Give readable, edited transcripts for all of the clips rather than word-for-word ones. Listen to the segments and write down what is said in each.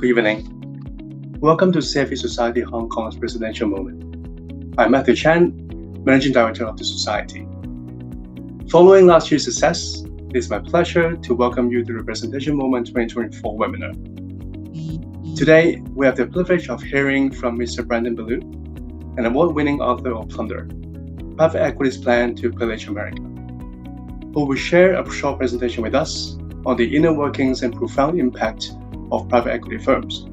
Good evening. Welcome to CFA Society Hong Kong's Presidential Moment. I'm Matthew Chan, Managing Director of the Society. Following last year's success, it is my pleasure to welcome you to the Presidential Moment 2024 webinar. Today, we have the privilege of hearing from Mr. Ballou, an award-winning author of Plunder, private equity's plan to pillage America, who will share a short presentation with us on the inner workings and profound impact of private equity firms,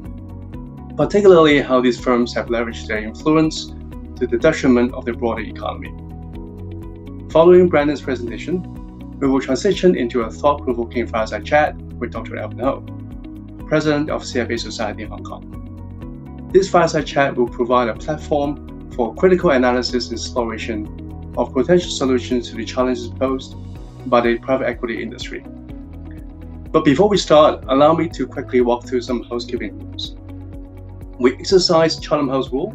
particularly how these firms have leveraged their influence to the detriment of the broader economy. Following Brandon's presentation, we will transition into a thought-provoking fireside chat with Dr. Alvin Ho, President of CFA Society Hong Kong. This fireside chat will provide a platform for critical analysis and exploration of potential solutions to the challenges posed by the private equity industry. But before we start, allow me to quickly walk through some housekeeping rules. We exercise Chatham House rule,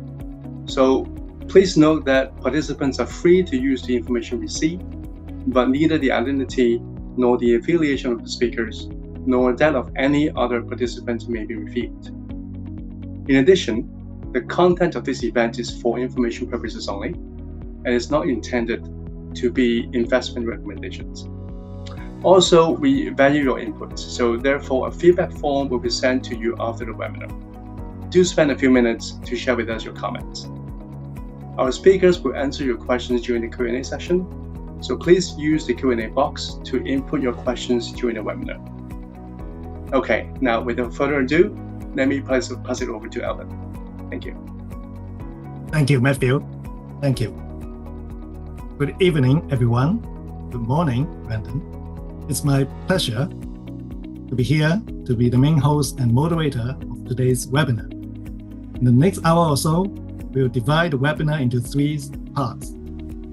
so please note that participants are free to use the information received, but neither the identity nor the affiliation of the speakers, nor that of any other participants may be revealed. In addition, the content of this event is for information purposes only, and is not intended to be investment recommendations. Also, we value your input, so therefore a feedback form will be sent to you after the webinar. Do spend a few minutes to share with us your comments. Our speakers will answer your questions during the Q&A session, so please use the Q&A box to input your questions during the webinar. Okay, now without further ado, let me pass it over to Alvin. Thank you. Thank you, Matthew. Thank you. Good evening, everyone. Good morning, Brandon. It's my pleasure to be here to be the main host and moderator of today's webinar. In the next hour or so, we will divide the webinar into three parts.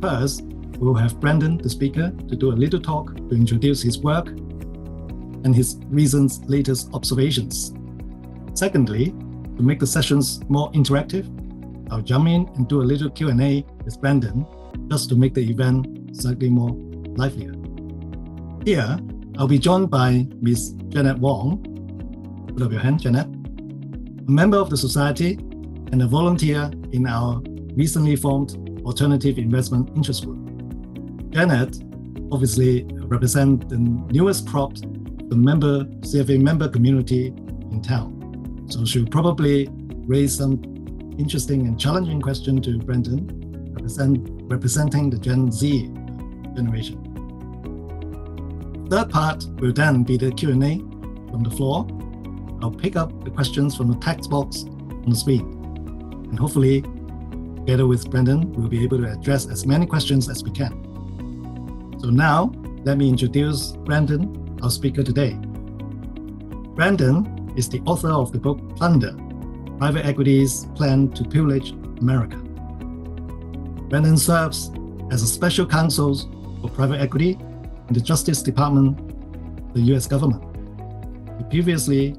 First, we will have Brandon, the speaker, to do a little talk to introduce his work and his recent latest observations. Secondly, to make the sessions more interactive, I'll jump in and do a little Q&A with Brandon just to make the event slightly more livelier. Here, I'll be joined by Ms. Janet Wong. Put up your hand, Janet. A member of the Society and a volunteer in our recently formed Alternative Investment Interest Group. Janet obviously represents the newest crop, the CFA member community in town. So she'll probably raise some interesting and challenging questions to Brandon, representing the Gen Z generation. Third part will then be the Q&A from the floor. I'll pick up the questions from the text box on the screen. And hopefully, together with Brandon, we'll be able to address as many questions as we can. So now, let me introduce Brandon, our speaker today. Brandon is the author of the book Plunder, Private Equity's Plan to Pillage America. Brandon serves as a special counsel for private equity in the Justice Department of the US government. He previously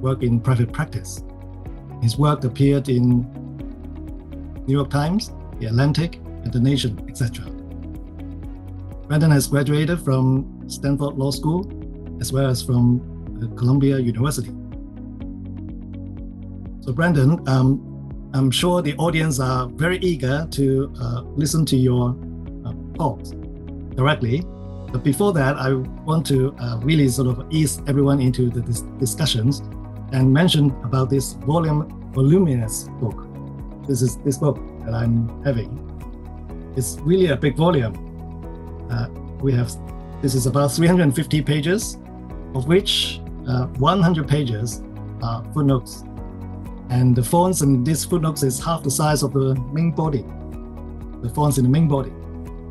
worked in private practice. His work appeared in New York Times, The Atlantic, and The Nation, etc. Brandon has graduated from Stanford Law School, as well as from Columbia University. So Brandon, I'm sure the audience are very eager to listen to your talks directly. But before that, I want to really sort of ease everyone into the discussions and mention about this voluminous book. This book that I'm having. It's really a big volume. This is about 350 pages, of which 100 pages are footnotes. And the fonts in these footnotes is half the size of the main body. The fonts in the main body.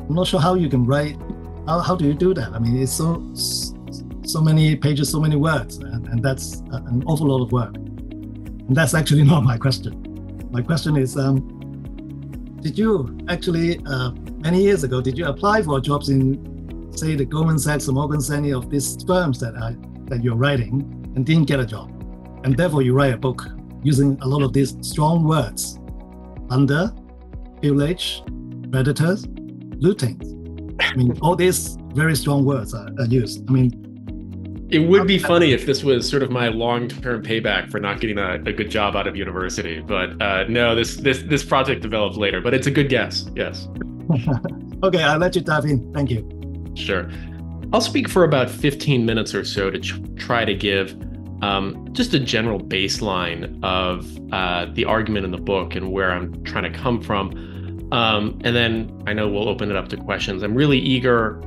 I'm not sure how you can write. How do you do that? I mean, it's so many pages, so many words, and that's an awful lot of work. And that's actually not my question. My question is, did you actually, many years ago, did you apply for jobs in, say, the Goldman Sachs or Morgan Stanley of these firms that you're writing and didn't get a job? And therefore you write a book using a lot of these strong words: under, pillage, predators, looting. I mean, all these very strong words are used. I mean, It would be funny if this was sort of my long-term payback for not getting a good job out of university, but no, this project developed later. But it's a good guess. Yes. Okay, I'll let you dive in. Thank you. Sure. I'll speak for about 15 minutes or so to try to give just a general baseline of the argument in the book and where I'm trying to come from. And then I know we'll open it up to questions. I'm really eager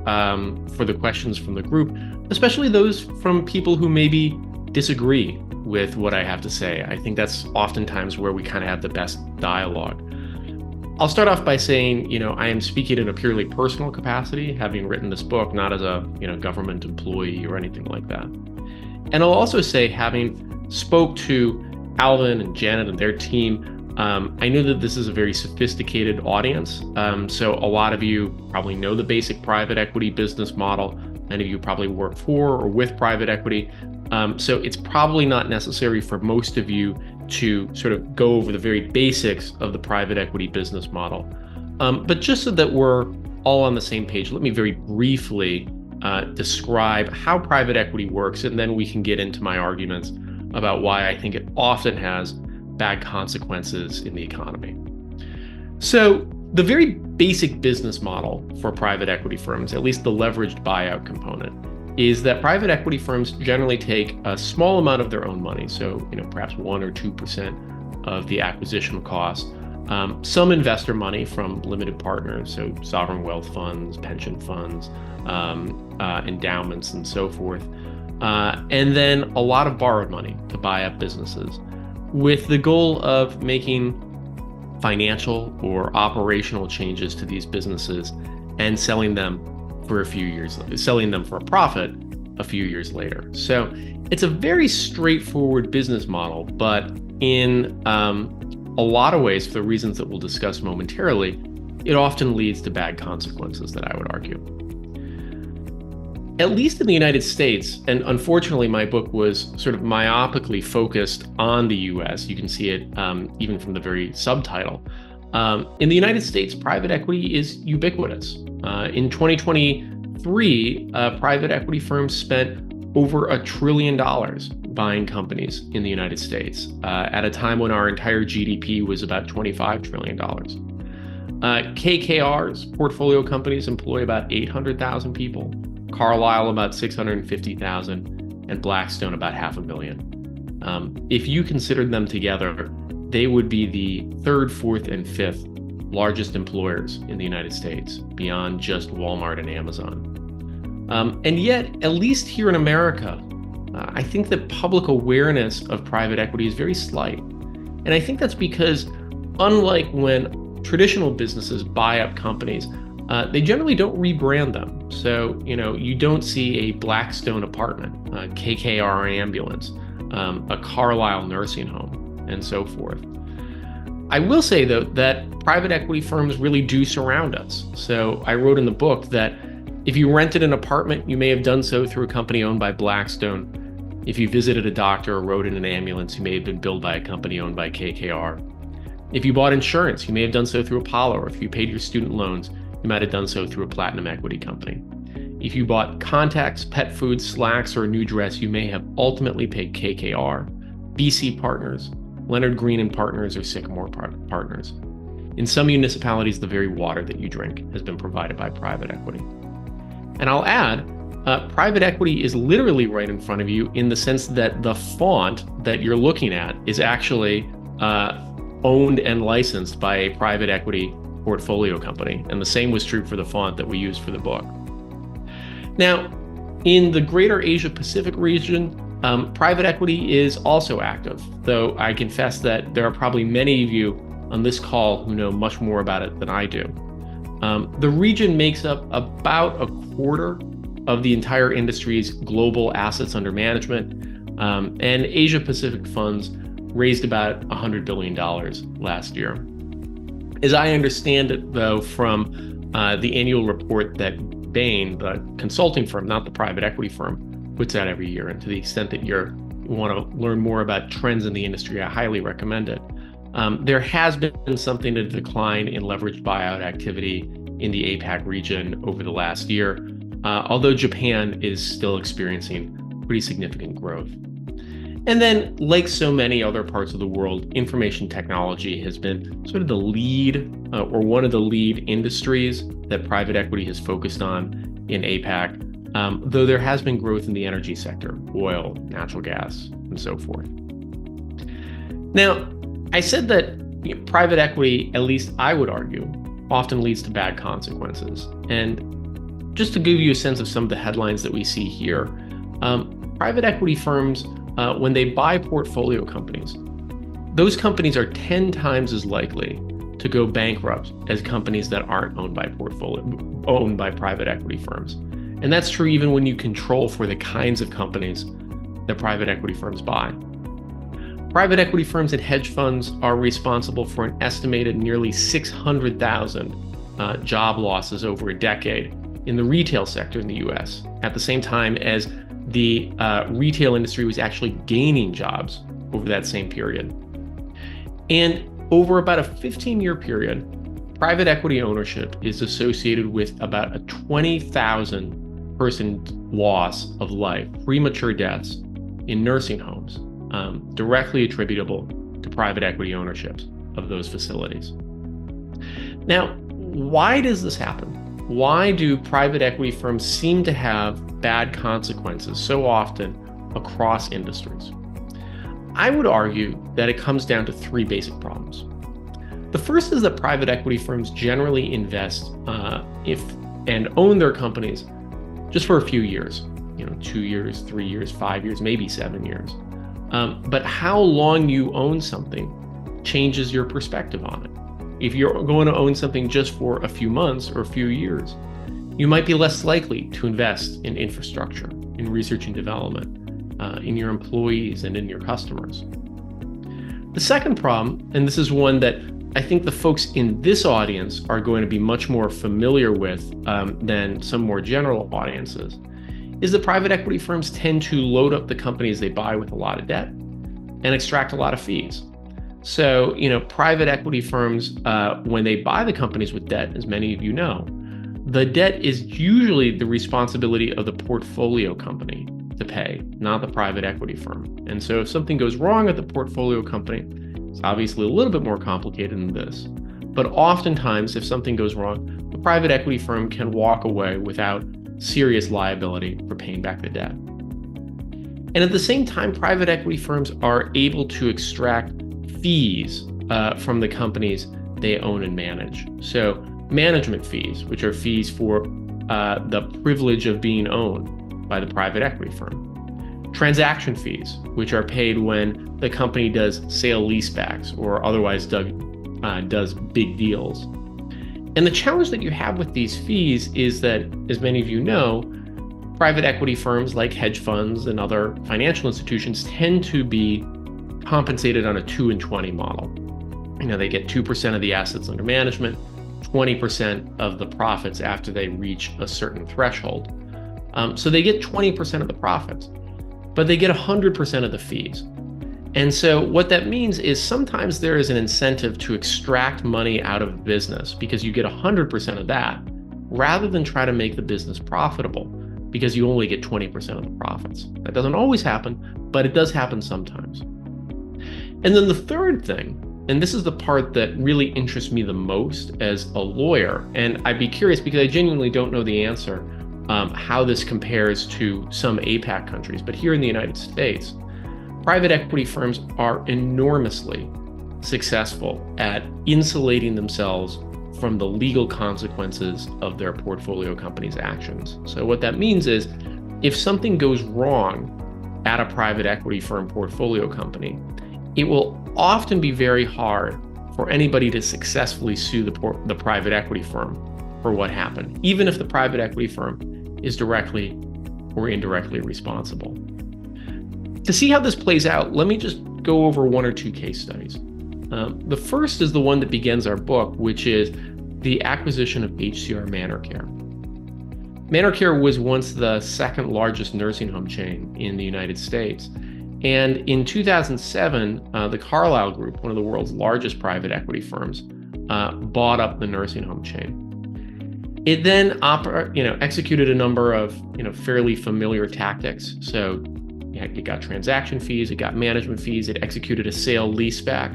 for the questions from the group, especially those from people who maybe disagree with what I have to say. I think that's oftentimes where we kind of have the best dialogue. I'll start off by saying, I am speaking in a purely personal capacity, having written this book, not as a, government employee or anything like that. And I'll also say, having spoke to Alvin and Janet and their team, I know that this is a very sophisticated audience. So a lot of you probably know the basic private equity business model. Many of you probably work for or with private equity. So it's probably not necessary for most of you to sort of go over the very basics of the private equity business model. But just so that we're all on the same page, let me very briefly describe how private equity works, and then we can get into my arguments about why I think it often has bad consequences in the economy. So the very basic business model for private equity firms, at least the leveraged buyout component, is that private equity firms generally take a small amount of their own money, so perhaps 1 or 2% of the acquisition cost, some investor money from limited partners, so sovereign wealth funds, pension funds, endowments, and so forth, and then a lot of borrowed money to buy up businesses, with the goal of making financial or operational changes to these businesses and selling them for a profit a few years later. So it's a very straightforward business model, but in a lot of ways, for the reasons that we'll discuss momentarily, it often leads to bad consequences, that I would argue. At least in the United States, and unfortunately my book was sort of myopically focused on the US, you can see it even from the very subtitle. In the United States, private equity is ubiquitous. In 2023, private equity firms spent over $1 trillion buying companies in the United States, at a time when our entire GDP was about $25 trillion. KKR's portfolio companies employ about 800,000 people, Carlyle about 650,000, and Blackstone about 500,000. If you considered them together, they would be the third, fourth, and fifth largest employers in the United States, beyond just Walmart and Amazon. And yet, at least here in America, I think that public awareness of private equity is very slight. And I think that's because, unlike when traditional businesses buy up companies, they generally don't rebrand them. So, you don't see a Blackstone apartment, a KKR ambulance, a Carlyle nursing home, and so forth. I will say, though, that private equity firms really do surround us. So I wrote in the book that if you rented an apartment, you may have done so through a company owned by Blackstone. If you visited a doctor or rode in an ambulance, you may have been billed by a company owned by KKR. If you bought insurance, you may have done so through Apollo, or if you paid your student loans, you might have done so through a platinum equity company. If you bought contacts, pet food, slacks, or a new dress, you may have ultimately paid KKR, BC Partners, Leonard Green and Partners, or Sycamore Partners. In some municipalities, the very water that you drink has been provided by private equity. And I'll add, private equity is literally right in front of you, in the sense that the font that you're looking at is actually owned and licensed by a private equity portfolio company. And the same was true for the font that we used for the book. Now, in the greater Asia Pacific region, private equity is also active, though I confess that there are probably many of you on this call who know much more about it than I do. The region makes up about a quarter of the entire industry's global assets under management, and Asia Pacific funds raised about $100 billion last year. As I understand it, though, from the annual report that Bain, the consulting firm, not the private equity firm, puts out every year, and to the extent that you want to learn more about trends in the industry, I highly recommend it. There has been something of a decline in leveraged buyout activity in the APAC region over the last year, although Japan is still experiencing pretty significant growth. And then, like so many other parts of the world, information technology has been sort of the lead or one of the lead industries that private equity has focused on in APAC, though there has been growth in the energy sector, oil, natural gas, and so forth. Now, I said that private equity, at least I would argue, often leads to bad consequences. And just to give you a sense of some of the headlines that we see here, private equity firms, when they buy portfolio companies, those companies are 10 times as likely to go bankrupt as companies that aren't owned by private equity firms. And that's true even when you control for the kinds of companies that private equity firms buy. Private equity firms and hedge funds are responsible for an estimated nearly 600,000 job losses over a decade in the retail sector in the US, at the same time as the retail industry was actually gaining jobs over that same period. And over about a 15-year period, private equity ownership is associated with about a 20,000 person loss of life, premature deaths in nursing homes, directly attributable to private equity ownerships of those facilities. Now, why does this happen? Why do private equity firms seem to have bad consequences so often across industries? I would argue that it comes down to three basic problems. The first is that private equity firms generally invest and own their companies just for a few years, 2 years, 3 years, 5 years, maybe 7 years. But how long you own something changes your perspective on it. If you're going to own something just for a few months or a few years, you might be less likely to invest in infrastructure, in research and development, in your employees and in your customers. The second problem, and this is one that I think the folks in this audience are going to be much more familiar with than some more general audiences, is that private equity firms tend to load up the companies they buy with a lot of debt and extract a lot of fees. So, private equity firms, when they buy the companies with debt, as many of you know, the debt is usually the responsibility of the portfolio company to pay, not the private equity firm. And so if something goes wrong at the portfolio company, it's obviously a little bit more complicated than this. But oftentimes, if something goes wrong, the private equity firm can walk away without serious liability for paying back the debt. And at the same time, private equity firms are able to extract fees from the companies they own and manage. So management fees, which are fees for the privilege of being owned by the private equity firm. Transaction fees, which are paid when the company does sale leasebacks or otherwise does big deals. And the challenge that you have with these fees is that, as many of you know, private equity firms like hedge funds and other financial institutions tend to be compensated on a 2 and 20 model. They get 2% of the assets under management, 20% of the profits after they reach a certain threshold. So they get 20% of the profits, but they get 100% of the fees. And so what that means is sometimes there is an incentive to extract money out of business because you get 100% of that, rather than try to make the business profitable because you only get 20% of the profits. That doesn't always happen, but it does happen sometimes. And then the third thing, and this is the part that really interests me the most as a lawyer, and I'd be curious because I genuinely don't know the answer, how this compares to some APAC countries, but here in the United States, private equity firms are enormously successful at insulating themselves from the legal consequences of their portfolio company's actions. So what that means is, if something goes wrong at a private equity firm portfolio company, it will often be very hard for anybody to successfully sue the private equity firm for what happened, even if the private equity firm is directly or indirectly responsible. To see how this plays out, let me just go over one or two case studies. The first is the one that begins our book, which is the acquisition of HCR Manor Care. Manor Care was once the second largest nursing home chain in the United States. And in 2007, the Carlyle Group, one of the world's largest private equity firms, bought up the nursing home chain. It then executed a number of fairly familiar tactics. So it got transaction fees, it got management fees, it executed a sale leaseback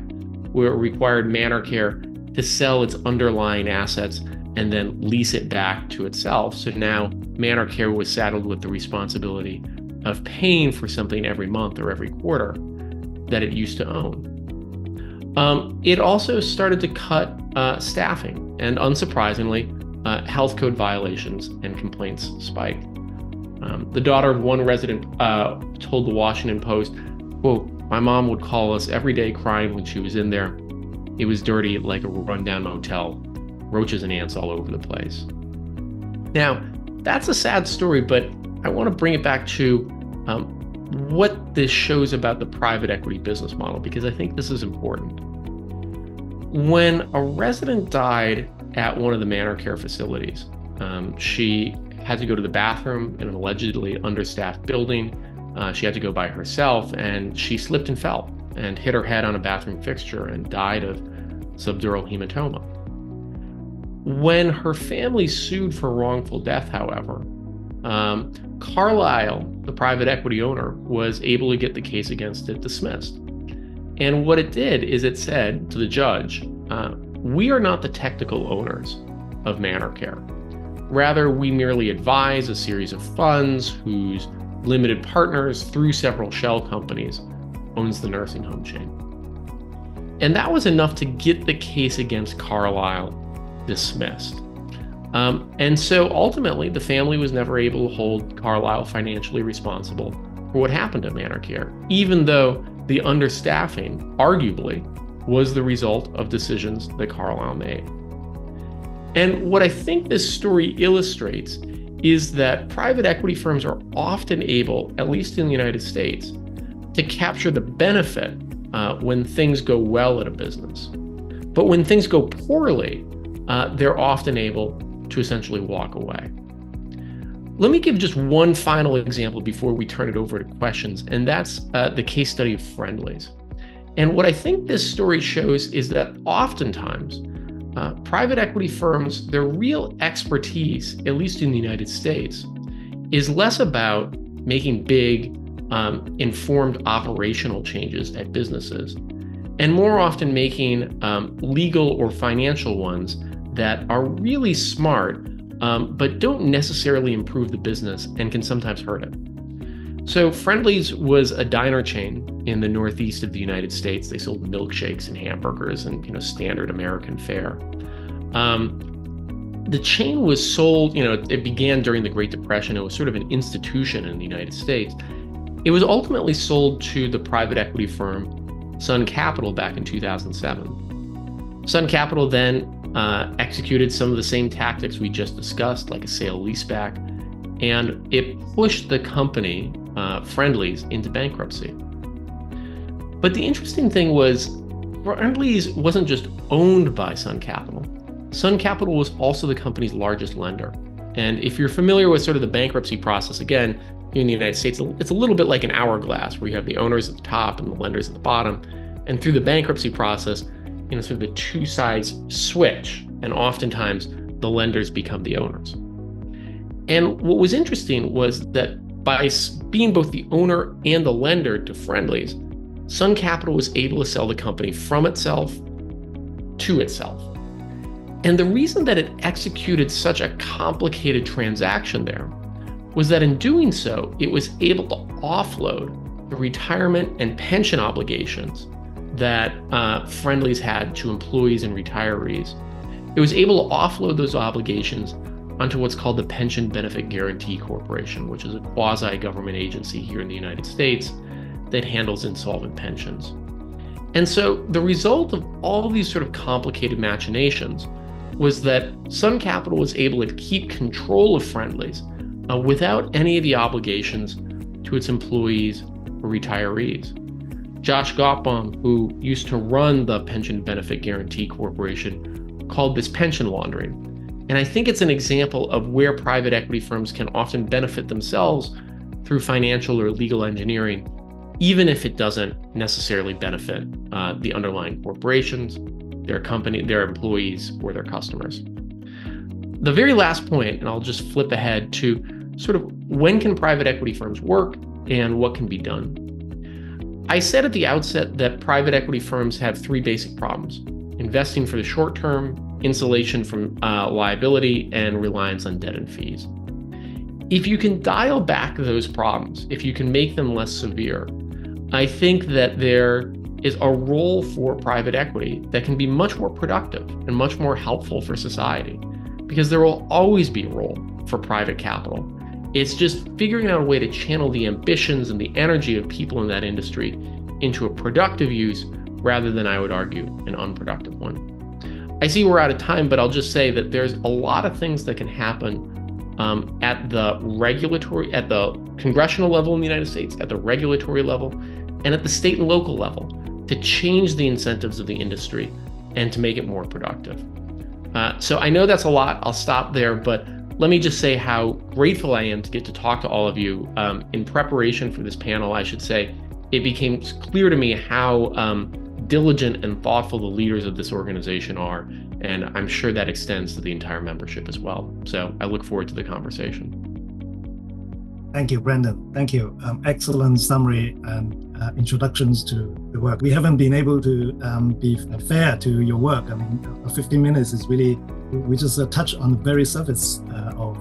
where it required Manor Care to sell its underlying assets and then lease it back to itself. So now Manor Care was saddled with the responsibility of paying for something every month or every quarter that it used to own. It also started to cut staffing, and unsurprisingly, health code violations and complaints spiked. The daughter of one resident told the Washington Post, quote, "My mom would call us every day crying when she was in there. It was dirty like a rundown motel, roaches and ants all over the place." Now, that's a sad story, but I want to bring it back to what this shows about the private equity business model, because I think this is important. When a resident died at one of the Manor Care facilities, she had to go to the bathroom in an allegedly understaffed building. She had to go by herself, and she slipped and fell and hit her head on a bathroom fixture and died of subdural hematoma. When her family sued for wrongful death, however, Carlyle, the private equity owner, was able to get the case against it dismissed. And what it did is it said to the judge, "We are not the technical owners of Manor Care. Rather, we merely advise a series of funds whose limited partners through several shell companies owns the nursing home chain." And that was enough to get the case against Carlyle dismissed. And so ultimately, the family was never able to hold Carlyle financially responsible for what happened at Manor Care, even though the understaffing, arguably, was the result of decisions that Carlyle made. And what I think this story illustrates is that private equity firms are often able, at least in the United States, to capture the benefit when things go well at a business. But when things go poorly, they're often able to essentially walk away. Let me give just one final example before we turn it over to questions, and that's the case study of Friendly's. And what I think this story shows is that oftentimes, private equity firms, their real expertise, at least in the United States, is less about making big, informed operational changes at businesses, and more often making legal or financial ones that are really smart, but don't necessarily improve the business and can sometimes hurt it. So Friendly's was a diner chain in the Northeast of the United States. They sold milkshakes and hamburgers and standard American fare. The chain was sold, it began during the Great Depression. It was sort of an institution in the United States. It was ultimately sold to the private equity firm Sun Capital back in 2007. Sun Capital then executed some of the same tactics we just discussed, like a sale leaseback, and it pushed the company, Friendly's, into bankruptcy. But the interesting thing was, Friendly's wasn't just owned by Sun Capital. Sun Capital was also the company's largest lender. And if you're familiar with sort of the bankruptcy process, again, in the United States, it's a little bit like an hourglass where you have the owners at the top and the lenders at the bottom. And through the bankruptcy process, sort of the two sides switch, and oftentimes the lenders become the owners. And what was interesting was that by being both the owner and the lender to Friendly's, Sun Capital was able to sell the company from itself to itself. And the reason that it executed such a complicated transaction there was that in doing so, it was able to offload the retirement and pension obligations that Friendly's had to employees and retirees. It was able to offload those obligations onto what's called the Pension Benefit Guaranty Corporation, which is a quasi-government agency here in the United States that handles insolvent pensions. And so the result of all of these sort of complicated machinations was that Sun Capital was able to keep control of Friendly's without any of the obligations to its employees or retirees. Josh Gottbaum, who used to run the Pension Benefit Guaranty Corporation, called this pension laundering. And I think it's an example of where private equity firms can often benefit themselves through financial or legal engineering, even if it doesn't necessarily benefit the underlying corporations, their company, their employees, or their customers. The very last point, and I'll just flip ahead to sort of when can private equity firms work and what can be done. I said at the outset that private equity firms have three basic problems: investing for the short term, insulation from liability, and reliance on debt and fees. If you can dial back those problems, if you can make them less severe, I think that there is a role for private equity that can be much more productive and much more helpful for society, because there will always be a role for private capital. It's just figuring out a way to channel the ambitions and the energy of people in that industry into a productive use rather than, I would argue, an unproductive one. I see we're out of time, but I'll just say that there's a lot of things that can happen at the congressional level in the United States, at the regulatory level, and at the state and local level to change the incentives of the industry and to make it more productive. So I know that's a lot. I'll stop there, but let me just say how grateful I am to get to talk to all of you. In preparation for this panel, I should say, it became clear to me how diligent and thoughtful the leaders of this organization are, and I'm sure that extends to the entire membership as well. So I look forward to the conversation. Thank you, Brendan. Thank you. Excellent summary and introductions to the work. We haven't been able to be fair to your work. I mean, 15 minutes is really, we just touch on the very surface of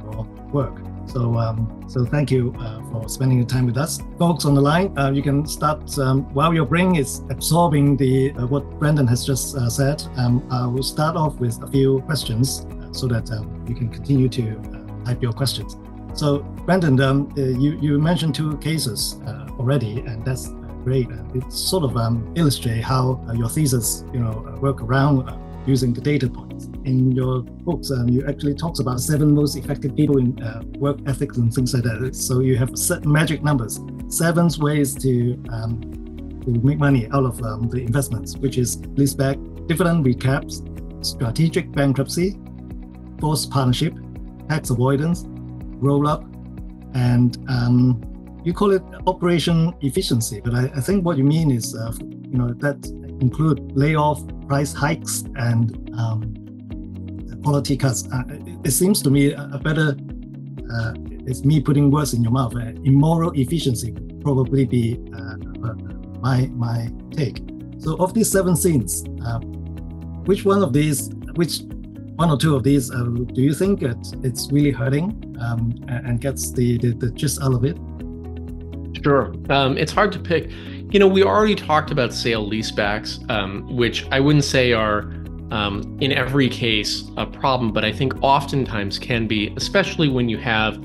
your work. So thank you for spending the time with us. Folks on the line, you can start, while your brain is absorbing what Brendan has just said, I will start off with a few questions so that you can continue to type your questions. So Brendan, you mentioned two cases already, and that's great. It sort of illustrates how your thesis, work around using the data points. In your books, you actually talk about 7 most effective people in work ethics and things like that. So you have magic numbers, 7 ways to make money out of the investments, which is leaseback, dividend recaps, strategic bankruptcy, forced partnership, tax avoidance, roll-up, and you call it operation efficiency. But I think what you mean is, that include layoff, price hikes, and quality cuts. It seems to me a better, it's me putting words in your mouth, immoral efficiency would probably be my take. So of these 7 scenes, which one or 2 of these do you think it's really hurting and gets the gist out of it? Sure. It's hard to pick. We already talked about sale leasebacks, which I wouldn't say are in every case a problem, but I think oftentimes can be, especially when you have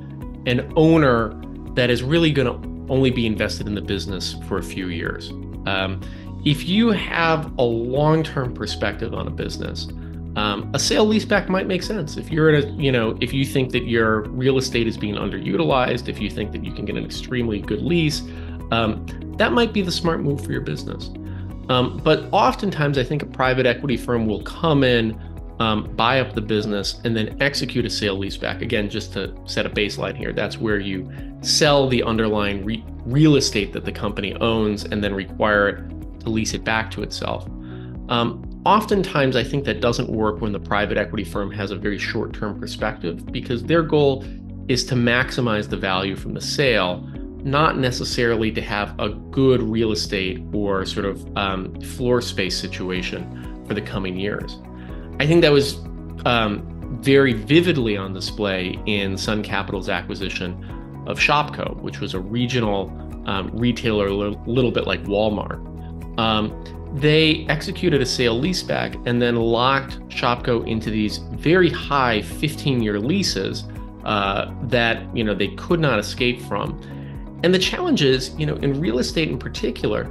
an owner that is really going to only be invested in the business for a few years. If you have a long-term perspective on a business, a sale leaseback might make sense. If you're if you think that your real estate is being underutilized, if you think that you can get an extremely good lease, that might be the smart move for your business. But oftentimes I think a private equity firm will come in, buy up the business, and then execute a sale leaseback. Again, just to set a baseline here, that's where you sell the underlying real estate that the company owns and then require it to lease it back to itself. Oftentimes, I think that doesn't work when the private equity firm has a very short-term perspective, because their goal is to maximize the value from the sale, not necessarily to have a good real estate or sort of floor space situation for the coming years. I think that was very vividly on display in Sun Capital's acquisition of Shopko, which was a regional retailer, a little bit like Walmart. They executed a sale leaseback and then locked Shopko into these very high 15-year leases that they could not escape from. And the challenge is, in real estate in particular,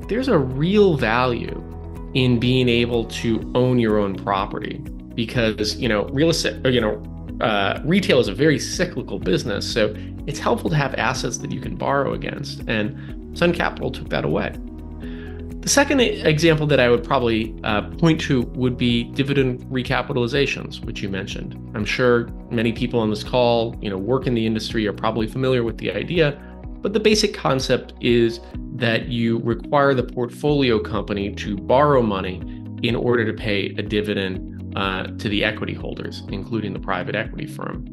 there's a real value in being able to own your own property, because real estate, retail is a very cyclical business, so it's helpful to have assets that you can borrow against. And Sun Capital took that away. The second example that I would probably point to would be dividend recapitalizations, which you mentioned. I'm sure many people on this call, work in the industry, are probably familiar with the idea, but the basic concept is that you require the portfolio company to borrow money in order to pay a dividend to the equity holders, including the private equity firm.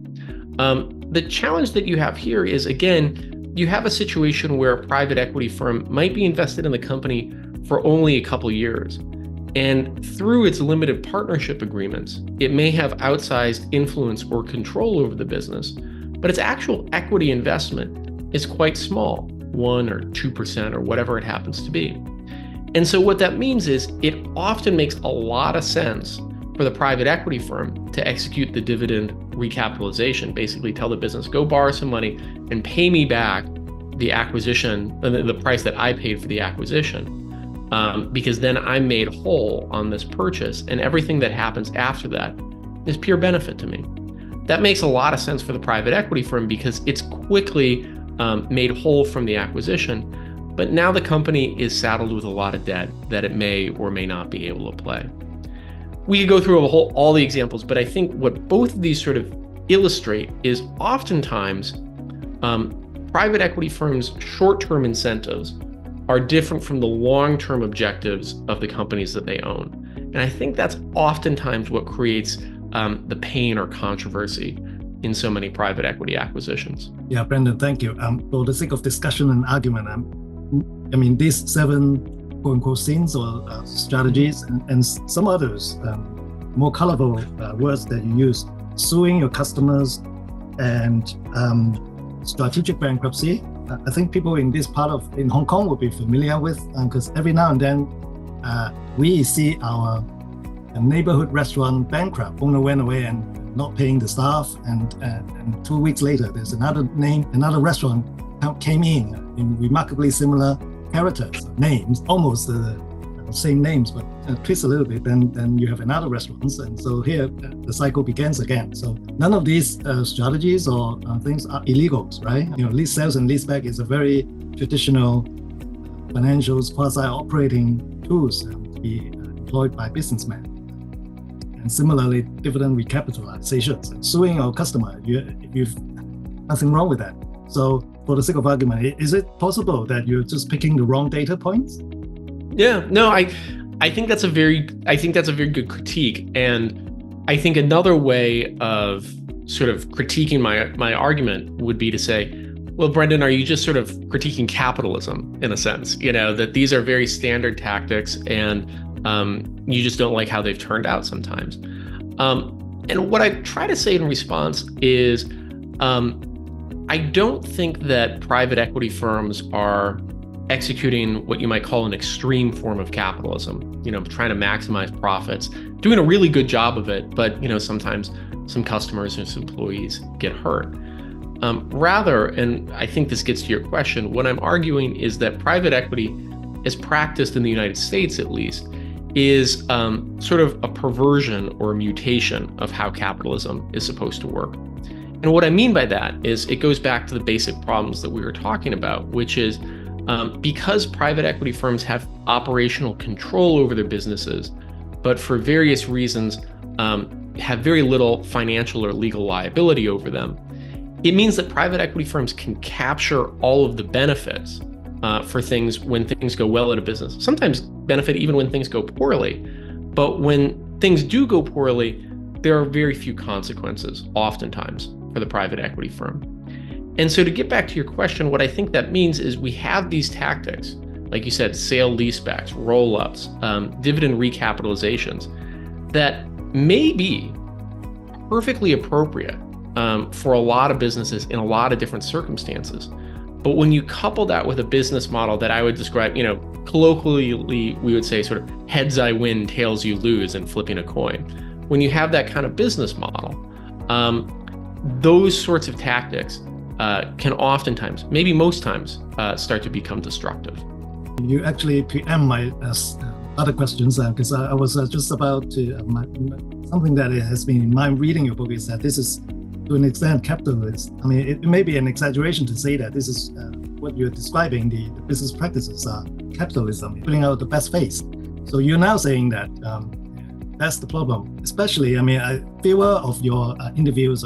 The challenge that you have here is, again, you have a situation where a private equity firm might be invested in the company for only a couple years. And through its limited partnership agreements, it may have outsized influence or control over the business, but its actual equity investment is quite small, 1 or 2% or whatever it happens to be. And so what that means is it often makes a lot of sense for the private equity firm to execute the dividend recapitalization, basically tell the business, go borrow some money and pay me back the acquisition, the price that I paid for the acquisition. Because then I'm made whole on this purchase, and everything that happens after that is pure benefit to me. That makes a lot of sense for the private equity firm because it's quickly made whole from the acquisition, but now the company is saddled with a lot of debt that it may or may not be able to play. We could go through all the examples, but I think what both of these sort of illustrate is oftentimes private equity firms' short-term incentives are different from the long-term objectives of the companies that they own. And I think that's oftentimes what creates the pain or controversy in so many private equity acquisitions. Yeah, Brendan, thank you. For the sake of discussion and argument, I mean, these 7 quote-unquote sins or strategies and some others, more colorful words that you use, suing your customers and strategic bankruptcy. I think people in this part in Hong Kong will be familiar with, because every now and then we see our neighborhood restaurant bankrupt, owner went away and not paying the staff, and 2 weeks later there's another restaurant came in remarkably similar characters, names, almost the same names, but twist a little bit, then you have another restaurant, and so here the cycle begins again. So none of these strategies or things are illegals, right? Lease sales and leaseback is a very traditional financials quasi-operating tools to be employed by businessmen. And similarly, dividend recapitalizations and suing our customer, you've nothing wrong with that. So for the sake of argument, is it possible that you're just picking the wrong data points? Yeah, no, I think that's a very good critique. And I think another way of sort of critiquing my argument would be to say, well, Brendan, are you just sort of critiquing capitalism in a sense? That these are very standard tactics and you just don't like how they've turned out sometimes. And what I try to say in response is, I don't think that private equity firms are executing what you might call an extreme form of capitalism, trying to maximize profits, doing a really good job of it, but sometimes some customers and some employees get hurt. Rather, and I think this gets to your question, what I'm arguing is that private equity, as practiced in the United States at least, is sort of a perversion or a mutation of how capitalism is supposed to work. And what I mean by that is it goes back to the basic problems that we were talking about, which is because private equity firms have operational control over their businesses, but for various reasons have very little financial or legal liability over them, it means that private equity firms can capture all of the benefits for things when things go well at a business, sometimes benefit even when things go poorly. But when things do go poorly, there are very few consequences, oftentimes, for the private equity firm. And so to get back to your question, what I think that means is we have these tactics, like you said, sale leasebacks, roll-ups, dividend recapitalizations, that may be perfectly appropriate for a lot of businesses in a lot of different circumstances. But when you couple that with a business model that I would describe, colloquially, we would say sort of heads I win, tails you lose, and flipping a coin. When you have that kind of business model, those sorts of tactics can oftentimes, maybe most times, start to become destructive. You actually preempt my other questions, because I was just about to, something that has been in mind reading your book is that this is, to an extent, capitalist. I mean, it may be an exaggeration to say that this is what you're describing, the business practices are capitalism, putting out the best face. So you're now saying that that's the problem. Especially, fewer of your interviews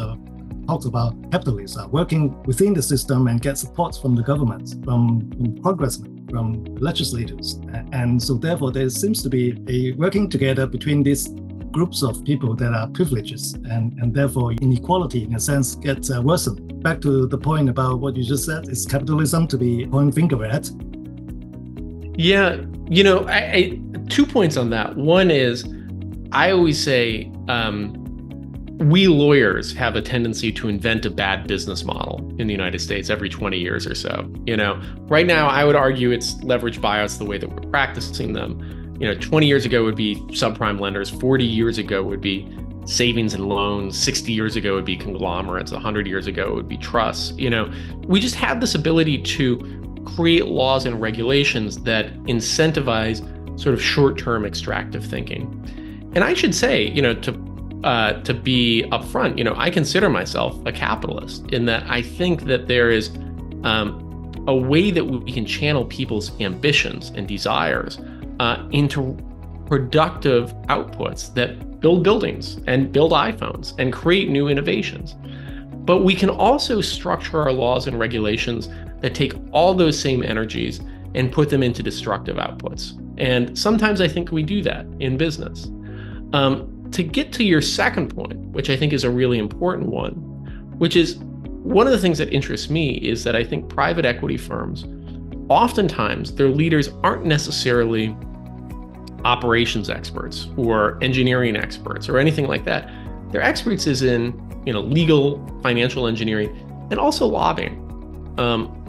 talks about capitalists working within the system and get support from the government, from congressmen, from legislators. And so therefore, there seems to be a working together between these groups of people that are privileged, and therefore inequality in a sense gets worsened. Back to the point about what you just said, is capitalism to be pointing finger at? Yeah, I 2 points on that. One is, I always say, we lawyers have a tendency to invent a bad business model in the United States every 20 years or so. Right now, I would argue it's leveraged buyouts the way that we're practicing them. 20 years ago would be subprime lenders, 40 years ago would be savings and loans, 60 years ago would be conglomerates, 100 years ago would be trusts. We just have this ability to create laws and regulations that incentivize sort of short-term extractive thinking. And I should say, to be upfront, I consider myself a capitalist in that I think that there is a way that we can channel people's ambitions and desires into productive outputs that build buildings and build iPhones and create new innovations. But we can also structure our laws and regulations that take all those same energies and put them into destructive outputs. And sometimes I think we do that in business. To get to your second point, which I think is a really important one, which is one of the things that interests me is that I think private equity firms, oftentimes their leaders aren't necessarily operations experts or engineering experts or anything like that. Their experts is in legal, financial engineering, and also lobbying.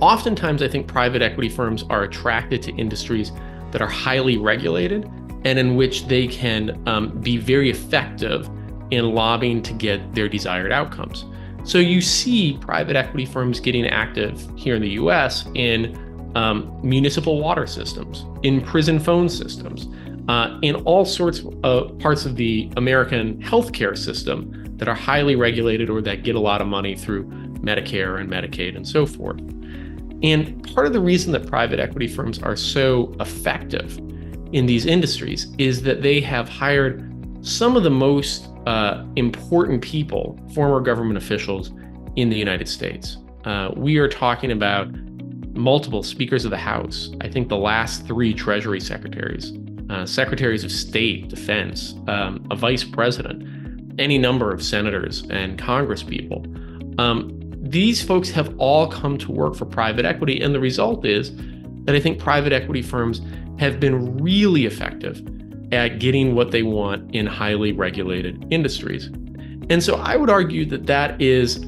Oftentimes, I think private equity firms are attracted to industries that are highly regulated and in which they can be very effective in lobbying to get their desired outcomes. So you see private equity firms getting active here in the US in municipal water systems, in prison phone systems, in all sorts of parts of the American healthcare system that are highly regulated or that get a lot of money through Medicare and Medicaid and so forth. And part of the reason that private equity firms are so effective in these industries is that they have hired some of the most important people, former government officials in the United States. We are talking about multiple speakers of the House. I think the last 3 Treasury secretaries, secretaries of state, defense, a vice president, any number of senators and Congress people. These folks have all come to work for private equity, and the result is that I think private equity firms have been really effective at getting what they want in highly regulated industries. And so I would argue that that is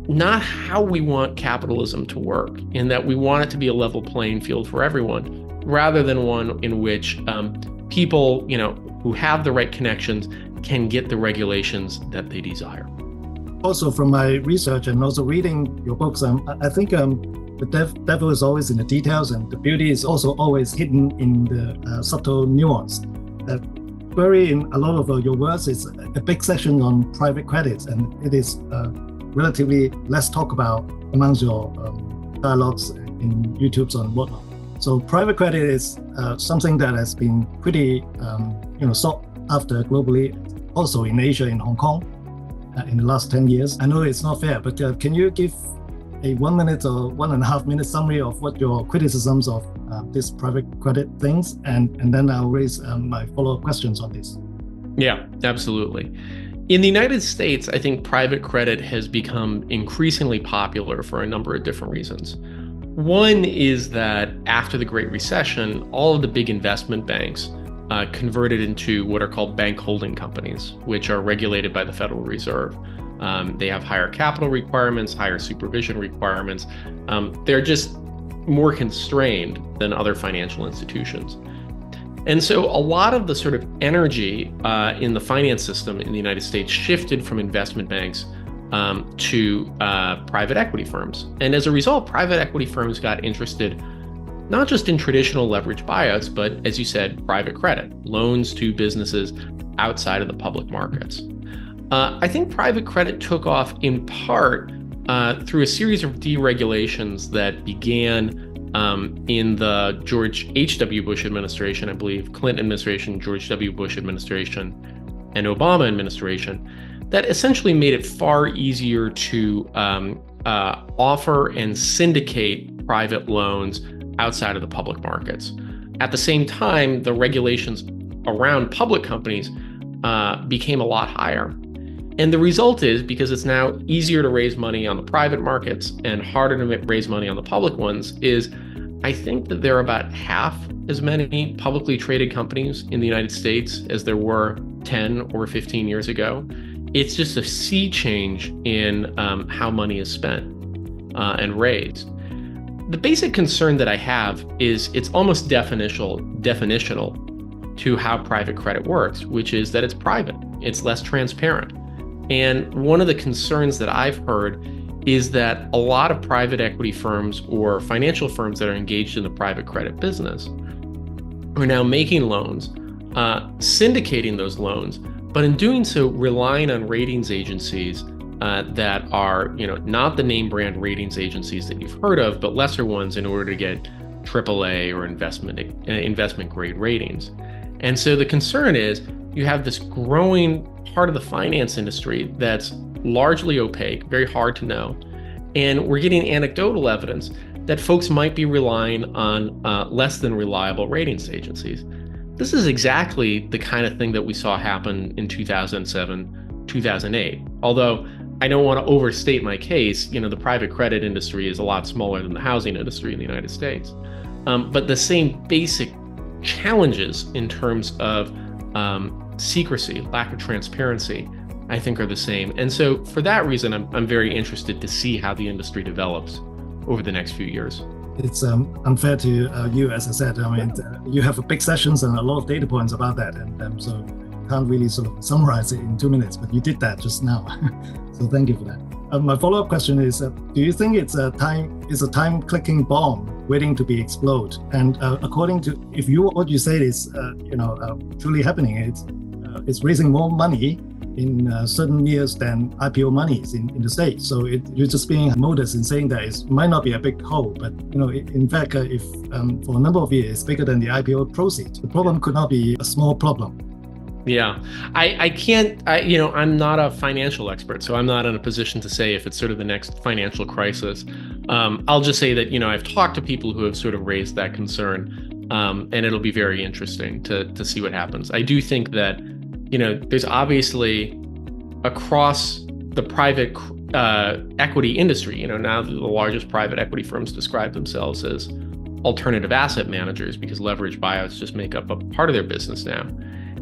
not how we want capitalism to work, in that we want it to be a level playing field for everyone, rather than one in which people, who have the right connections can get the regulations that they desire. Also, from my research and also reading your books, I think the devil is always in the details, and the beauty is also always hidden in the subtle nuance. In a lot of your words is a big section on private credit, and it is relatively less talk about amongst your dialogues in YouTubes and whatnot. So private credit is something that has been pretty sought after globally, also in Asia, in Hong Kong, in the last 10 years. I know it's not fair, but can you give a 1 minute or 1.5 minute summary of what your criticisms of this private credit things, and then I'll raise my follow-up questions on this. Yeah, absolutely. In the United States, I think private credit has become increasingly popular for a number of different reasons. One is that after the Great Recession, all of the big investment banks converted into what are called bank holding companies, which are regulated by the Federal Reserve. They have higher capital requirements, higher supervision requirements. They're just more constrained than other financial institutions. And so a lot of the sort of energy in the finance system in the United States shifted from investment banks to private equity firms. And as a result, private equity firms got interested not just in traditional leverage buyouts, but as you said, private credit, loans to businesses outside of the public markets. I think private credit took off in part through a series of deregulations that began in the George H.W. Bush administration, I believe, Clinton administration, George W. Bush administration, and Obama administration, that essentially made it far easier to offer and syndicate private loans outside of the public markets. At the same time, the regulations around public companies became a lot higher. And the result is, because it's now easier to raise money on the private markets and harder to raise money on the public ones, is I think that there are about half as many publicly traded companies in the United States as there were 10 or 15 years ago. It's just a sea change in how money is spent and raised. The basic concern that I have is it's almost definitional to how private credit works, which is that it's private, it's less transparent. And one of the concerns that I've heard is that a lot of private equity firms or financial firms that are engaged in the private credit business are now making loans, syndicating those loans, but in doing so, relying on ratings agencies that are, not the name brand ratings agencies that you've heard of, but lesser ones in order to get AAA or investment grade ratings. And so the concern is you have this growing part of the finance industry that's largely opaque, very hard to know. And we're getting anecdotal evidence that folks might be relying on less than reliable ratings agencies. This is exactly the kind of thing that we saw happen in 2007, 2008. Although I don't want to overstate my case, the private credit industry is a lot smaller than the housing industry in the United States. But the same basic challenges in terms of secrecy, lack of transparency, I think are the same. And so for that reason, I'm very interested to see how the industry develops over the next few years. It's unfair to you, as I said. I mean, you have big sessions and a lot of data points about that, and so you can't really sort of summarize it in 2 minutes, but you did that just now. So thank you for that. My follow-up question is, do you think it's a time-clicking bomb waiting to be exploded? And according to, what you say is, truly happening, it's raising more money in certain years than IPO monies in the States. So you're just being modest in saying that it might not be a big hole, but in fact, if for a number of years it's bigger than the IPO proceeds, the problem could not be a small problem. Yeah, I can't, I'm not a financial expert, so I'm not in a position to say if it's sort of the next financial crisis. I'll just say that, I've talked to people who have sort of raised that concern, and it'll be very interesting to see what happens. I do think that, there's obviously across the private equity industry, now the largest private equity firms describe themselves as alternative asset managers because leverage buyouts just make up a part of their business now.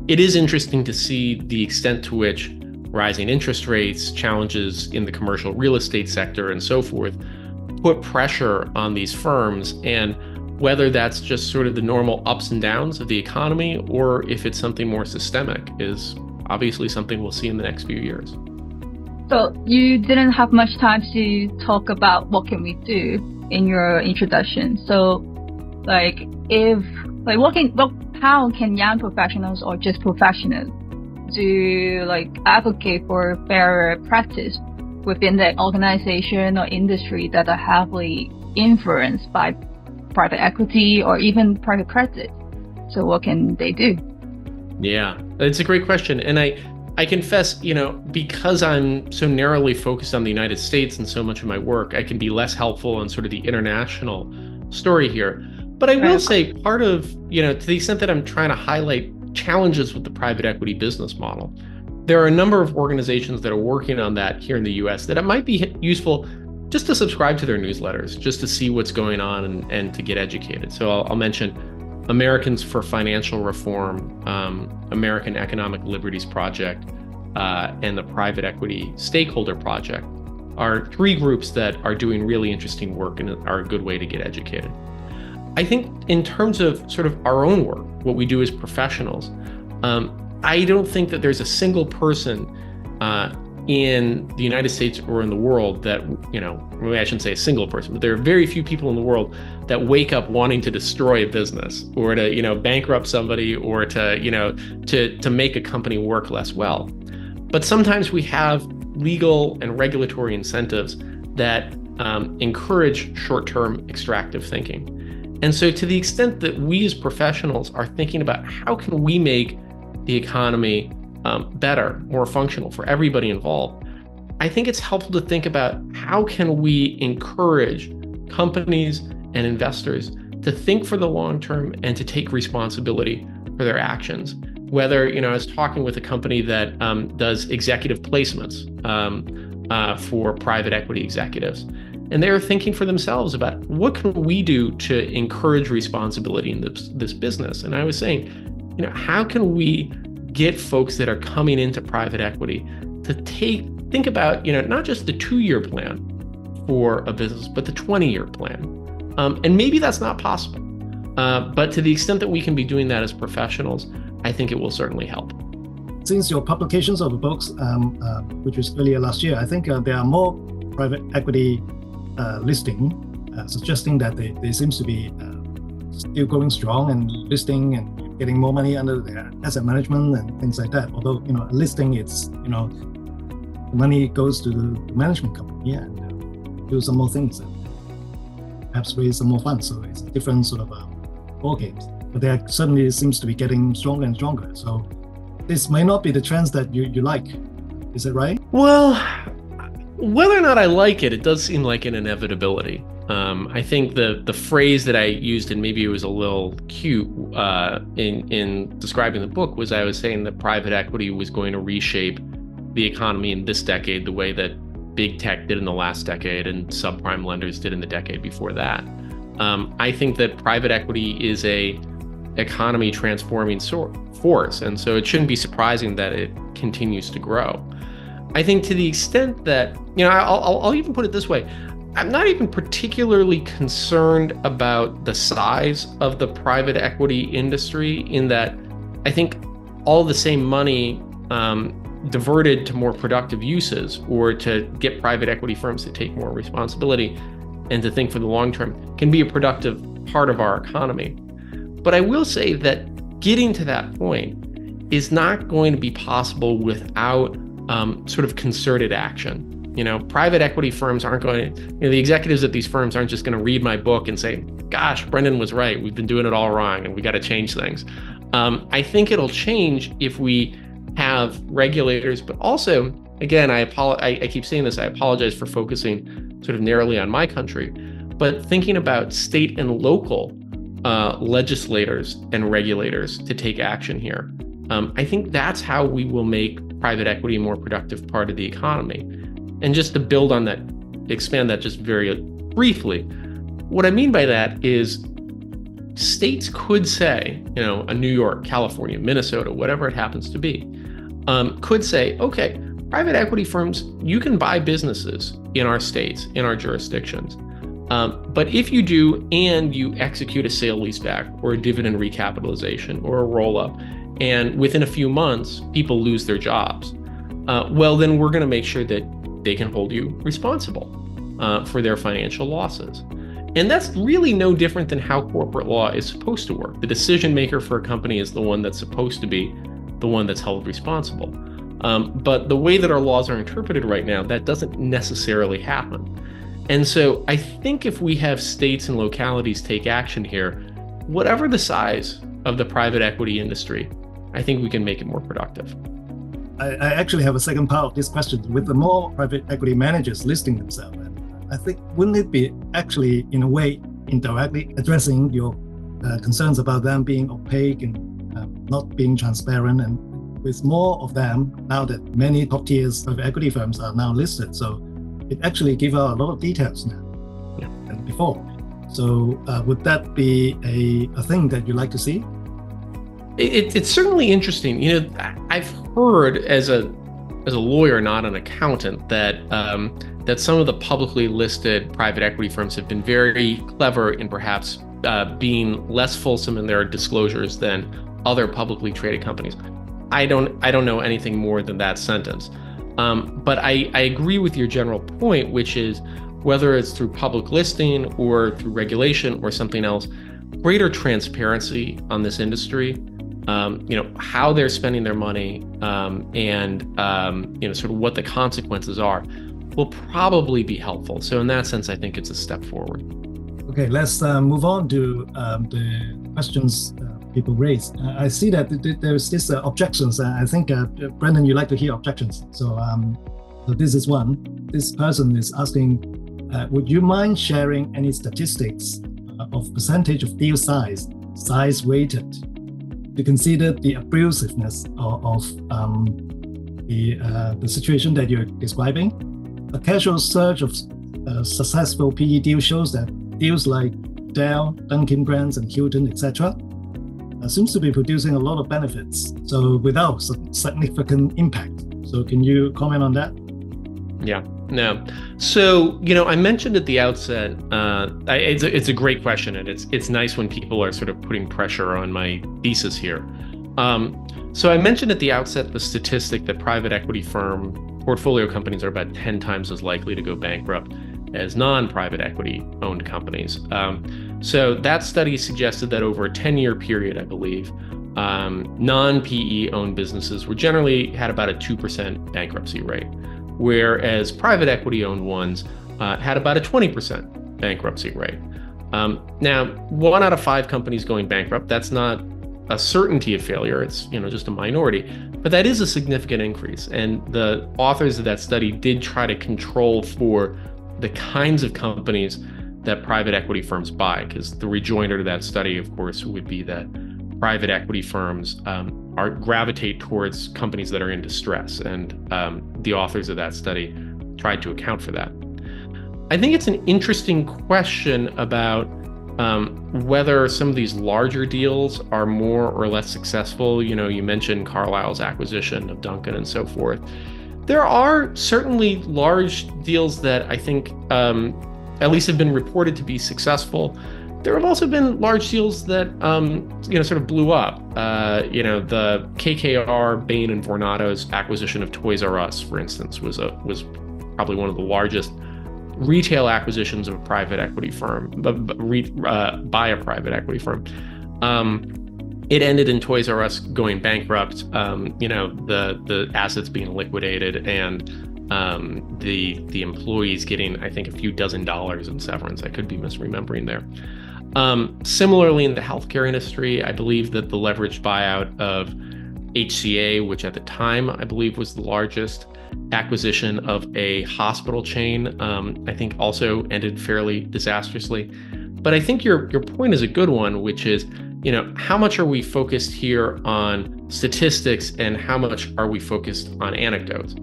It is interesting to see the extent to which rising interest rates, challenges in the commercial real estate sector and so forth put pressure on these firms, and whether that's just sort of the normal ups and downs of the economy or if it's something more systemic is obviously something we'll see in the next few years. So you didn't have much time to talk about what can we do in your introduction. So how can young professionals or just professionals advocate for fairer practice within the organization or industry that are heavily influenced by private equity or even private credit? So what can they do? Yeah, it's a great question. And I confess, because I'm so narrowly focused on the United States and so much of my work, I can be less helpful on sort of the international story here. But I will say part of, to the extent that I'm trying to highlight challenges with the private equity business model, there are a number of organizations that are working on that here in the US that it might be useful just to subscribe to their newsletters, just to see what's going on and to get educated. So I'll mention Americans for Financial Reform, American Economic Liberties Project, and the Private Equity Stakeholder Project are three groups that are doing really interesting work and are a good way to get educated. I think in terms of sort of our own work, what we do as professionals, I don't think that there's a single person in the United States or in the world that, maybe I shouldn't say a single person, but there are very few people in the world that wake up wanting to destroy a business or to, bankrupt somebody or to make a company work less well. But sometimes we have legal and regulatory incentives that encourage short-term extractive thinking. And so to the extent that we as professionals are thinking about how can we make the economy better, more functional for everybody involved, I think it's helpful to think about how can we encourage companies and investors to think for the long term and to take responsibility for their actions. whether, I was talking with a company that does executive placements for private equity executives. And they're thinking for themselves about what can we do to encourage responsibility in this business. And I was saying, how can we get folks that are coming into private equity to think about, not just the 2-year plan for a business, but the 20-year plan. And maybe that's not possible. But to the extent that we can be doing that as professionals, I think it will certainly help. Since your publications of the books, which was earlier last year, I think there are more private equity listing, suggesting that they seems to be still going strong and listing and getting more money under their asset management and things like that. Although, a listing, it's, the money goes to the management company and do some more things and perhaps raise some more funds. So it's a different sort of ball games. But there certainly seems to be getting stronger and stronger. So this may not be the trends that you like. Is it right? Well, whether or not I like it, it does seem like an inevitability. I think the phrase that I used, and maybe it was a little cute in describing the book, was I was saying that private equity was going to reshape the economy in this decade the way that big tech did in the last decade and subprime lenders did in the decade before that. I think that private equity is a economy transforming force, and so it shouldn't be surprising that it continues to grow. I think to the extent that, I'll even put it this way, I'm not even particularly concerned about the size of the private equity industry, in that I think all the same money diverted to more productive uses, or to get private equity firms to take more responsibility and to think for the long term, can be a productive part of our economy. But I will say that getting to that point is not going to be possible without sort of concerted action. Private equity firms aren't going to, the executives at these firms aren't just going to read my book and say, gosh, Brendan was right, we've been doing it all wrong and we got to change things. I think it'll change if we have regulators, but also, again, I keep saying this, I apologize for focusing sort of narrowly on my country, but thinking about state and local legislators and regulators to take action here. I think that's how we will make private equity a more productive part of the economy. And just to build on that, expand that just very briefly, what I mean by that is states could say, a New York, California, Minnesota, whatever it happens to be, could say, okay, private equity firms, you can buy businesses in our states, in our jurisdictions. But if you do, and you execute a sale leaseback or a dividend recapitalization or a roll-up, and within a few months, people lose their jobs, well, then we're going to make sure that they can hold you responsible for their financial losses. And that's really no different than how corporate law is supposed to work. The decision maker for a company is the one that's supposed to be the one that's held responsible. But the way that our laws are interpreted right now, that doesn't necessarily happen. And so I think if we have states and localities take action here, whatever the size of the private equity industry, I think we can make it more productive. I actually have a second part of this question. With the more private equity managers listing themselves, I think, wouldn't it be actually, in a way, indirectly addressing your concerns about them being opaque and not being transparent? And with more of them, now that many top tiers private equity firms are now listed, so it actually gives out a lot of details now than before. So would that be a thing that you'd like to see? It's certainly interesting. I've heard as a lawyer, not an accountant, that some of the publicly listed private equity firms have been very clever in perhaps being less fulsome in their disclosures than other publicly traded companies. I don't know anything more than that sentence. But I agree with your general point, which is whether it's through public listing or through regulation or something else, greater transparency on this industry. How they're spending their money, and sort of what the consequences are, will probably be helpful. So in that sense, I think it's a step forward. Okay, let's move on to the questions people raise. I see that there's this objections. I think, Brendan, you like to hear objections. So this is one. This person is asking, would you mind sharing any statistics of percentage of deal size weighted to consider the abusiveness of the situation that you're describing. A casual search of successful PE deals shows that deals like Dell, Dunkin' Brands, and Hilton, etc., seems to be producing a lot of benefits, so without significant impact. So can you comment on that? Yeah, no. So, I mentioned at the outset, it's a great question, and it's nice when people are sort of putting pressure on my thesis here. So I mentioned at the outset the statistic that private equity firm portfolio companies are about 10 times as likely to go bankrupt as non-private equity owned companies. So that study suggested that over a 10-year period, I believe, non-PE owned businesses were generally had about a 2% bankruptcy rate, whereas private equity owned ones had about a 20% bankruptcy rate. Now, 1 out of 5 companies going bankrupt, that's not a certainty of failure, it's just a minority, but that is a significant increase. And the authors of that study did try to control for the kinds of companies that private equity firms buy, because the rejoinder to that study, of course, would be that private equity firms gravitate towards companies that are in distress, and the authors of that study tried to account for that. I think it's an interesting question about whether some of these larger deals are more or less successful. You mentioned Carlyle's acquisition of Dunkin' and so forth. There are certainly large deals that I think at least have been reported to be successful. There have also been large deals that sort of blew up. The KKR, Bain and Vornado's acquisition of Toys R Us, for instance, was probably one of the largest retail acquisitions of a private equity firm by a private equity firm. It ended in Toys R Us going bankrupt, the assets being liquidated, and the employees getting, I think, a few dozen dollars in severance. I could be misremembering there. Similarly, in the healthcare industry, I believe that the leveraged buyout of HCA, which at the time I believe was the largest acquisition of a hospital chain, I think also ended fairly disastrously. But I think your point is a good one, which is, how much are we focused here on statistics and how much are we focused on anecdotes?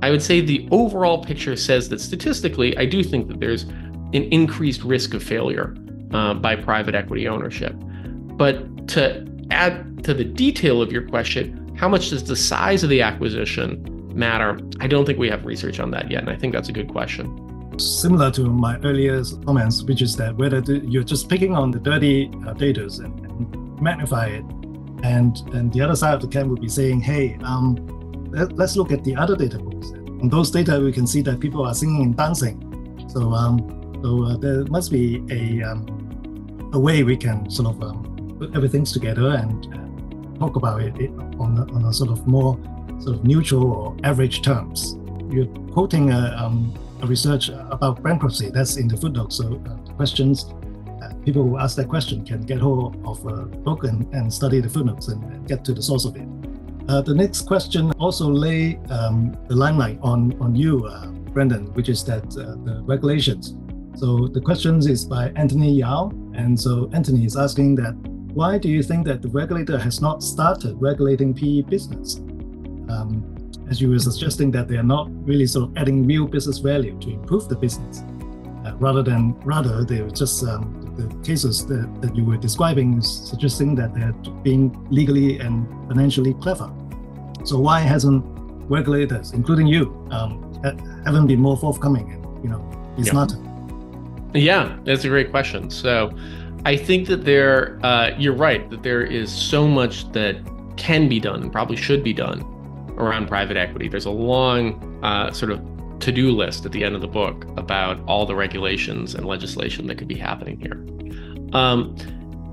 I would say the overall picture says that statistically, I do think that there's an increased risk of failure by private equity ownership. But to add to the detail of your question, how much does the size of the acquisition matter? I don't think we have research on that yet, and I think that's a good question. Similar to my earlier comments, which is that whether you're just picking on the dirty data and magnify it, and the other side of the camp would be saying, hey, let's look at the other data books. On those data, we can see that people are singing and dancing. So there must be a way we can sort of put everything together and talk about it on a sort of more sort of neutral or average terms. You're quoting a research about bankruptcy that's in the footnote. So the questions, people who ask that question can get hold of a book and study the footnotes and get to the source of it. The next question also lay the limelight on you, Brendan, which is that the regulations. So the question is by Anthony Yao. And so Anthony is asking that, why do you think that the regulator has not started regulating PE business? As you were suggesting that they are not really sort of adding real business value to improve the business, rather they're just the cases that you were describing is suggesting that they're being legally and financially clever. So why hasn't regulators, including you, haven't been more forthcoming and be smarter? Yeah, that's a great question. So I think that you're right, that there is so much that can be done and probably should be done around private equity. There's a long sort of to-do list at the end of the book about all the regulations and legislation that could be happening here.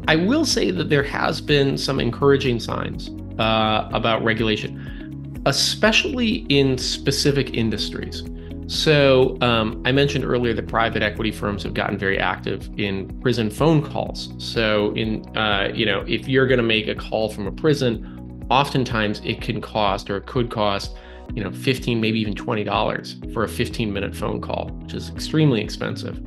I will say that there has been some encouraging signs about regulation, especially in specific industries. So I mentioned earlier that private equity firms have gotten very active in prison phone calls. So if you're going to make a call from a prison, oftentimes it could cost $15, maybe even $20 for a 15-minute phone call, which is extremely expensive.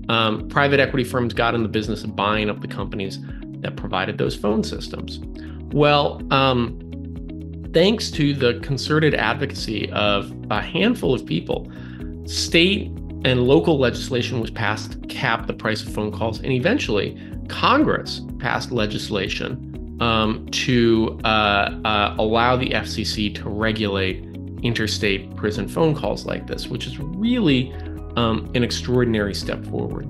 Private equity firms got in the business of buying up the companies that provided those phone systems. Well, thanks to the concerted advocacy of a handful of people, state and local legislation was passed to cap the price of phone calls, and eventually Congress passed legislation to allow the FCC to regulate interstate prison phone calls like this, which is really an extraordinary step forward.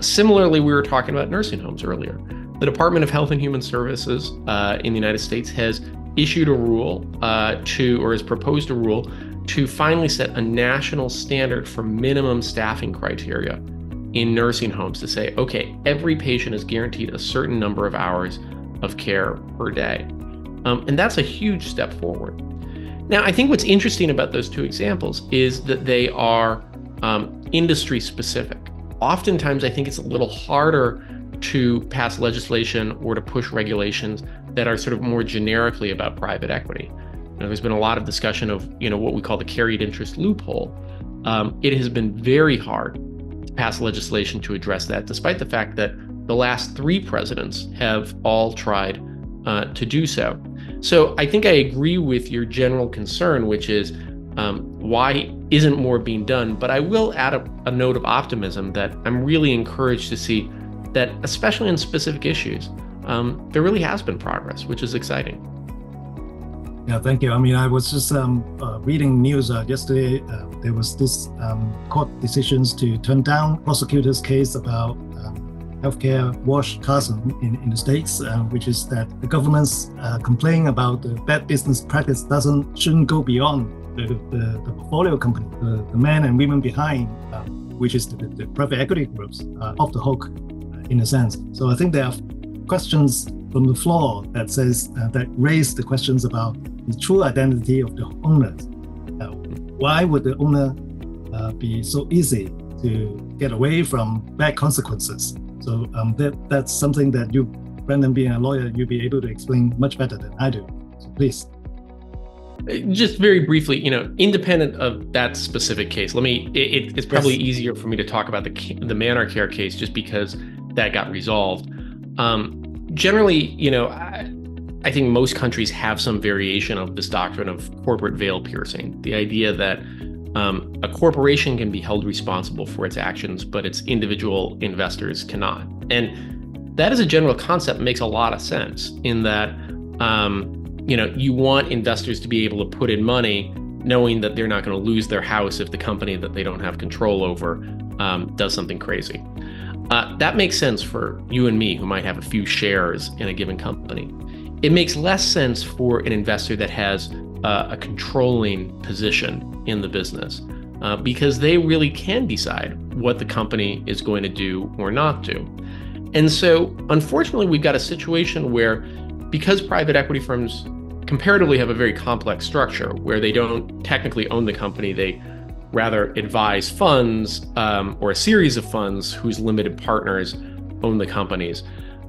Similarly, we were talking about nursing homes earlier. The Department of Health and Human Services in the United States has issued a rule or has proposed a rule to finally set a national standard for minimum staffing criteria in nursing homes to say, okay, every patient is guaranteed a certain number of hours of care per day. And that's a huge step forward. Now, I think what's interesting about those two examples is that they are industry specific. Oftentimes, I think it's a little harder to pass legislation or to push regulations that are sort of more generically about private equity. There's been a lot of discussion of, what we call the carried interest loophole. It has been very hard to pass legislation to address that, despite the fact that the last 3 presidents have all tried to do so. So I think I agree with your general concern, which is why isn't more being done? But I will add a note of optimism that I'm really encouraged to see that, especially in specific issues, there really has been progress, which is exciting. Yeah, thank you. I mean, I was just reading news yesterday. There was this court decisions to turn down prosecutors' case about healthcare wash carson in the States, which is that the government's complaint about the bad business practice shouldn't go beyond the portfolio company, the men and women behind, which is the private equity groups, off the hook in a sense. So I think there are questions from the floor that says that raise the questions about the true identity of the owners. Why would the owner be so easy to get away from bad consequences? So that's something that you, Brendan, being a lawyer, you'll be able to explain much better than I do. So please. Just very briefly, independent of that specific case, it's probably easier for me to talk about the Manor Care case just because that got resolved. Generally, I think most countries have some variation of this doctrine of corporate veil piercing, the idea that a corporation can be held responsible for its actions, but its individual investors cannot. And that as a general concept makes a lot of sense in that, you want investors to be able to put in money knowing that they're not going to lose their house if the company that they don't have control over does something crazy. That makes sense for you and me who might have a few shares in a given company. It makes less sense for an investor that has a controlling position in the business because they really can decide what the company is going to do or not do. And so, unfortunately, we've got a situation where, because private equity firms comparatively have a very complex structure where they don't technically own the company, they rather advise funds or a series of funds whose limited partners own the companies.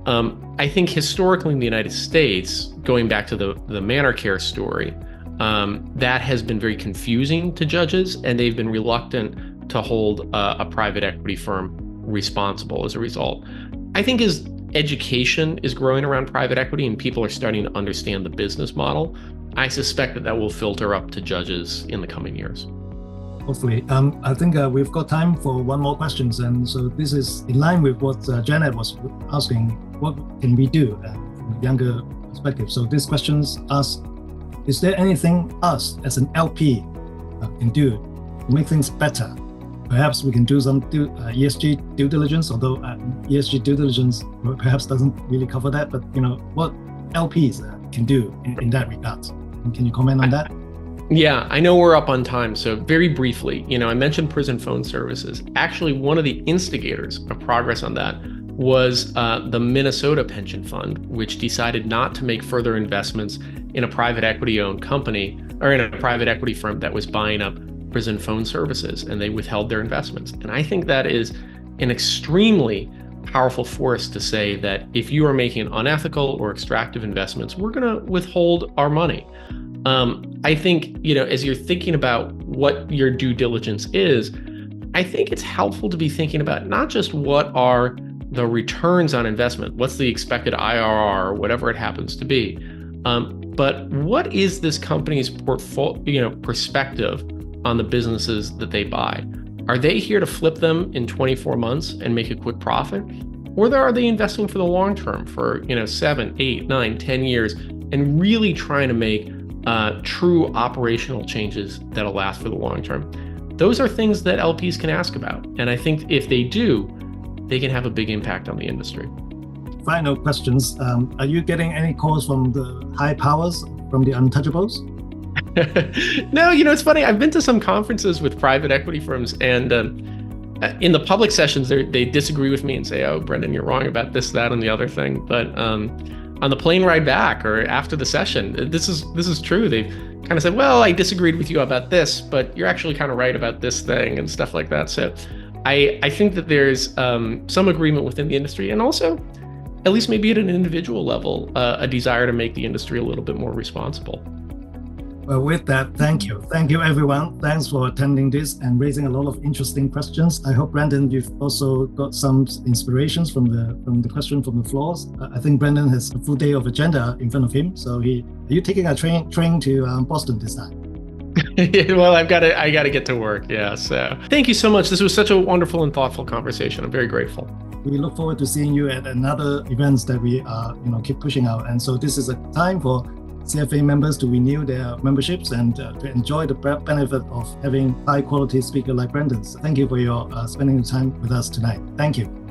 I think historically in the United States, going back to the Manor Care story, that has been very confusing to judges, and they've been reluctant to hold a private equity firm responsible as a result. I think as education is growing around private equity and people are starting to understand the business model, I suspect that will filter up to judges in the coming years. Hopefully. I think we've got time for one more question. And so this is in line with what Janet was asking, what can we do from a younger perspective? So this question asks, is there anything us as an LP can do to make things better? Perhaps we can do some ESG due diligence, although ESG due diligence perhaps doesn't really cover that, but what LPs can do in that regard. Can you comment on that? Yeah, I know we're up on time, so very briefly, I mentioned prison phone services. Actually, one of the instigators of progress on that was the Minnesota Pension Fund, which decided not to make further investments in a private equity-owned company or in a private equity firm that was buying up prison phone services, and they withheld their investments. And I think that is an extremely powerful force to say that if you are making unethical or extractive investments, we're going to withhold our money. I think, as you're thinking about what your due diligence is, I think it's helpful to be thinking about not just what are the returns on investment. What's the expected IRR, or whatever it happens to be? But what is this company's portfolio, perspective on the businesses that they buy? Are they here to flip them in 24 months and make a quick profit? Or are they investing for the long term, for 7, 8, 9, 10 years, and really trying to make true operational changes that'll last for the long term? Those are things that LPs can ask about. And I think if they do, they can have a big impact on the industry. Final questions. Are you getting any calls from the high powers, from the untouchables? No, it's funny. I've been to some conferences with private equity firms, and in the public sessions, they disagree with me and say, "Oh, Brendan, you're wrong about this, that, and the other thing." But on the plane ride back or after the session, this is true. They've kind of said, "Well, I disagreed with you about this, but you're actually kind of right about this thing," and stuff like that. So I think that there's some agreement within the industry, and also, at least maybe at an individual level, a desire to make the industry a little bit more responsible. Well, with that, thank you. Thank you, everyone. Thanks for attending this and raising a lot of interesting questions. I hope, Brendan, you've also got some inspirations from the question from the floors. I think Brendan has a full day of agenda in front of him. So are you taking a train to Boston this time? Well, I got to get to work. Yeah. So thank you so much. This was such a wonderful and thoughtful conversation. I'm very grateful. We look forward to seeing you at another events that we keep pushing out. And so this is a time for CFA members to renew their memberships and to enjoy the benefit of having high quality speaker like Brendan. So thank you for your spending time with us tonight. Thank you.